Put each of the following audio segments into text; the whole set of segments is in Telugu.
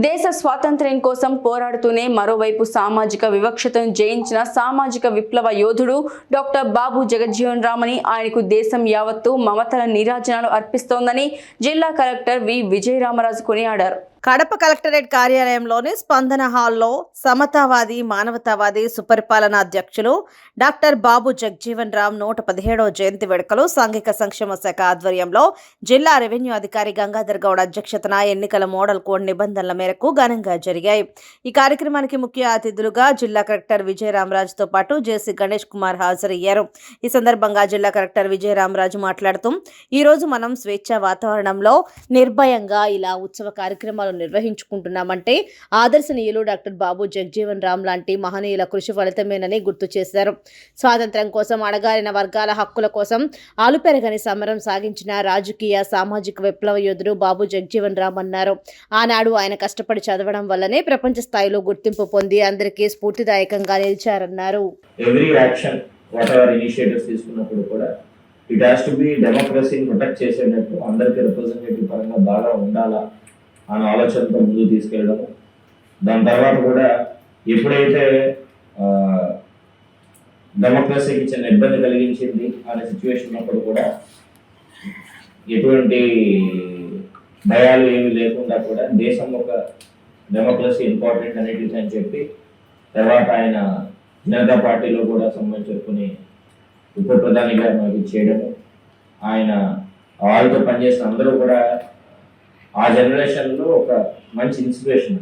దేశ స్వాతంత్ర్యం కోసం పోరాడుతూనే మరోవైపు సామాజిక వివక్షతను జయించిన సామాజిక విప్లవ యోధుడు డాక్టర్ బాబు జగజ్జీవన్ రామ్ అని ఆయనకు దేశం యావత్తు మమతల నీరాజనాలు అర్పిస్తోందని జిల్లా కలెక్టర్ వి విజయరామరాజు కొనియాడారు. కడప కలెక్టరేట్ కార్యాలయంలోని స్పందన హాల్లో సమతావాది మానవతావాది సుపరిపాలన అధ్యక్షులు డాక్టర్ బాబు జగజ్జీవన్ రామ్ 117వ జయంతి వేడుకలు సాంఘిక సంక్షేమ శాఖ ఆధ్వర్యంలో జిల్లా రెవెన్యూ అధికారి గంగాధర్ గౌడ్ అధ్యక్షతన ఎన్నికల మోడల్ కోడ్ నిబంధనల మేరకు ఘనంగా జరిగాయి. ఈ కార్యక్రమానికి ముఖ్య అతిథులుగా జిల్లా కలెక్టర్ విజయరామరాజుతో పాటు జేసీ గణేష్ కుమార్ హాజరయ్యారు. ఈ సందర్భంగా జిల్లా కలెక్టర్ విజయరామరాజు మాట్లాడుతూ ఈ రోజు మనం స్వేచ్ఛా వాతావరణంలో నిర్భయంగా ఇలా ఉత్సవ కార్యక్రమాలు నిర్వహించుకుంటున్నామంటే ఆదర్శనీయులు డాక్టర్ బాబు జగజ్జీవన్ రామ్ లాంటి మహనీయుల కృషి ఫలితమేనని గుర్తు చేశారు. స్వాతంత్ర్యం కోసం అణగారిన వర్గాల హక్కుల కోసం ఆలుపెరగని సమరం సాగించిన రాజకీయ సామాజిక విప్లవ యోధుడు బాబు జగజ్జీవన్ రామ్ అన్నారు. ఆనాడు ఆయన కష్టపడి చదవడం వల్లనే ప్రపంచ స్థాయిలో గుర్తింపు పొంది అందరికీ స్ఫూర్తిదాయకంగా నిలిచారన్నారు. ఇట్ హ్యాస్ టు బి డెమోక్రసీని ప్రొటెక్ట్ చేసేటట్టు అందరికీ రిప్రజెంటేటివ్ పరంగా బాగా ఉండాలా అనే ఆలోచనతో ముందుకు తీసుకెళ్ళడము. దాని తర్వాత కూడా ఎప్పుడైతే డెమోక్రసీకి చిన్న ఇబ్బంది కలిగించింది అనే సిచ్యువేషన్ ఉన్నప్పుడు కూడా ఎటువంటి భయాలు ఏమి లేకుండా కూడా దేశం ఒక డెమోక్రసీ ఇంపార్టెంట్ అనేది అని చెప్పి తర్వాత ఆయన జనతా పార్టీలో కూడా సంబంధించుకుని ఉప ప్రధానిగా మాకు చేయడము, ఆయన వాళ్ళతో పనిచేసిన అందరూ కూడా ఆ జనరేషన్లో ఒక మంచి ఇన్స్పిరేషన్.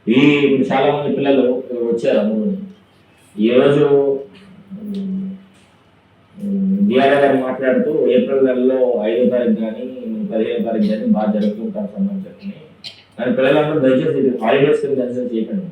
ఇప్పుడు చాలా మంది పిల్లలు వచ్చారు అందులో. ఈరోజు డిఆర్ఏ గారు మాట్లాడుతూ ఏప్రిల్ నెలలో 5వ తారీఖు కానీ 15వ తారీఖు కానీ బాగా జరుగుతుంటారు సంబంధించి కానీ పిల్లలందరూ దయచేసి హాలిడేస్ కింద కన్సిడర్ చేయకండి.